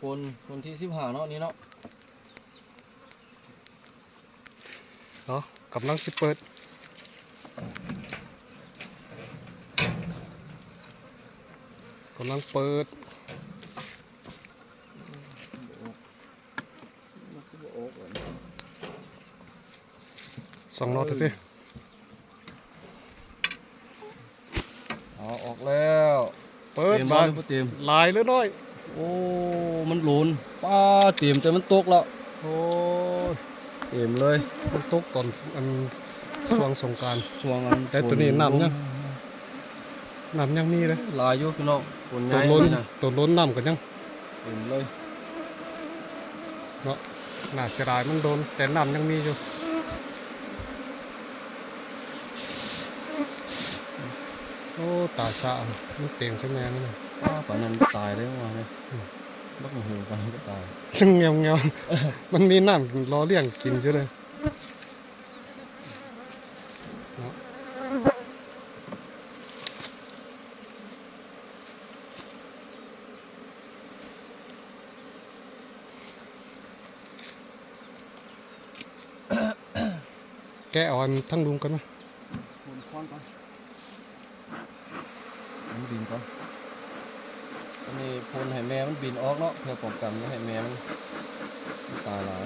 คนที่15เนาะนี่เนาะเนาะกำลังสิเปิดกำลังเปิด2 รอบสิออกแล้วเปิดมาลายเลยน้อยโอ้มันหลุนป้าเต็มแต่มันตกแล้วโอ้เต็มเลยมันตกตอนช่วงสงกรานต์แต่ตัวนี้น้ำยังมีเลยลายอยู่พี่น้องคนใหญ่ตัวล้นน้ำกันยังเต็มเลยเนาะน่าเสียดายมันโดนแต่น้ำยังมีอยู่โอ้ตาสะมันเต็มใช่ไหมนี่ป้าป่านนั้นตายเลยว่าเนี่ยบักหูป่านนั้นก็ตายเงี้ยวมันมีน้ำรอเลี้ยงกินเยอะเลยเนาะแกะอ่อนทั้งลุงกันไหมมันบินก่อนอันนี้พ่นให้แม่มันบินออกเนาะเพื่อป้องกันไม่ให้แม่มันตายหลาย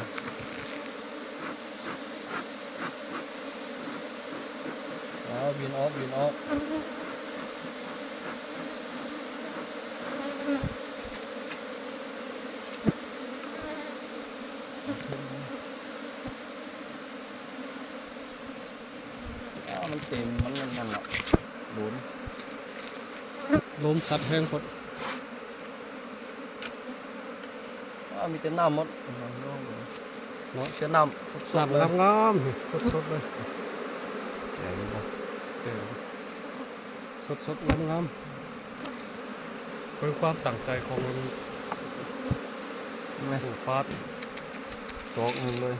บินออกมันเต็มมันนั่นแหละลมพัดแห้งพดมีแต่น้ำหมดเนาะแต่น้ำสดงามสดเลยสดงามเป็นความตั้งใจของผู้ฟาดตอกหนึ่งเลย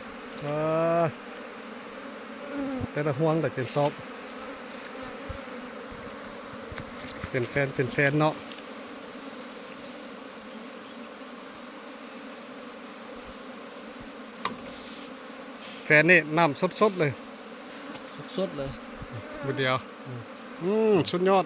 แต่ละห่วงแต่เป็นซอบเป็นแฟนเนาะแฟนนี่น้ำสดเลยเลยบุเดียวสุดยอด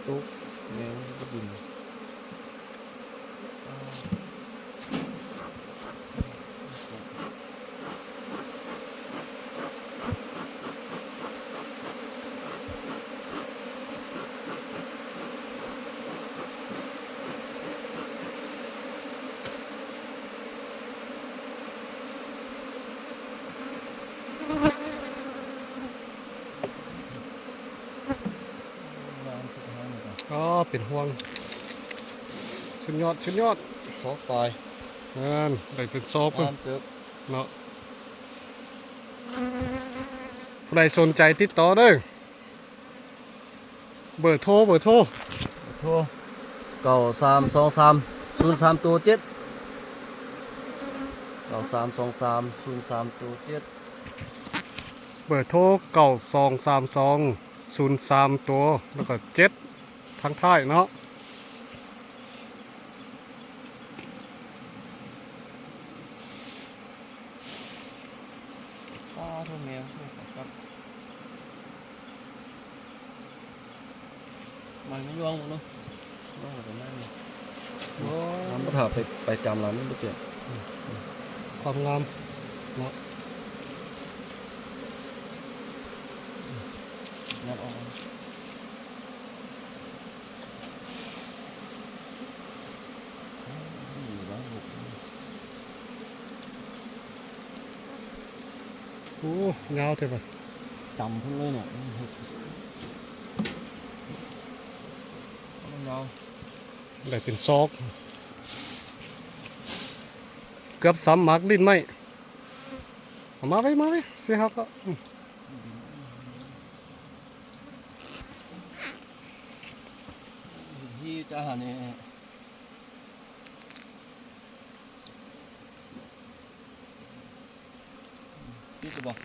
ตุ๊กแมวก็บินเป็นห่วงชุดยอดขอตายได้เป็นซอบเนาะใครสนใจติดต่อเด้อเบอร์โทร932303ตัว7 932303ตัว7เบอร์โทร923203ตัวแล้วก็7ทั้งท้ายเนาะเท่าแมวครับมันไม่ย่องเนาะย่องแต่นั่นน้ำประถาไปจำร้านนี้ไม่เจ็บความงามเนาะงานออกโอ้เงาเถอะป่ะจำเพิ่งเลยเนี่ยเงาได้เป็นซอกเกือบซ้ำมักดิ้นไหมมาไว้เสียครับก็ ที่จะหานี่พี่จะบอก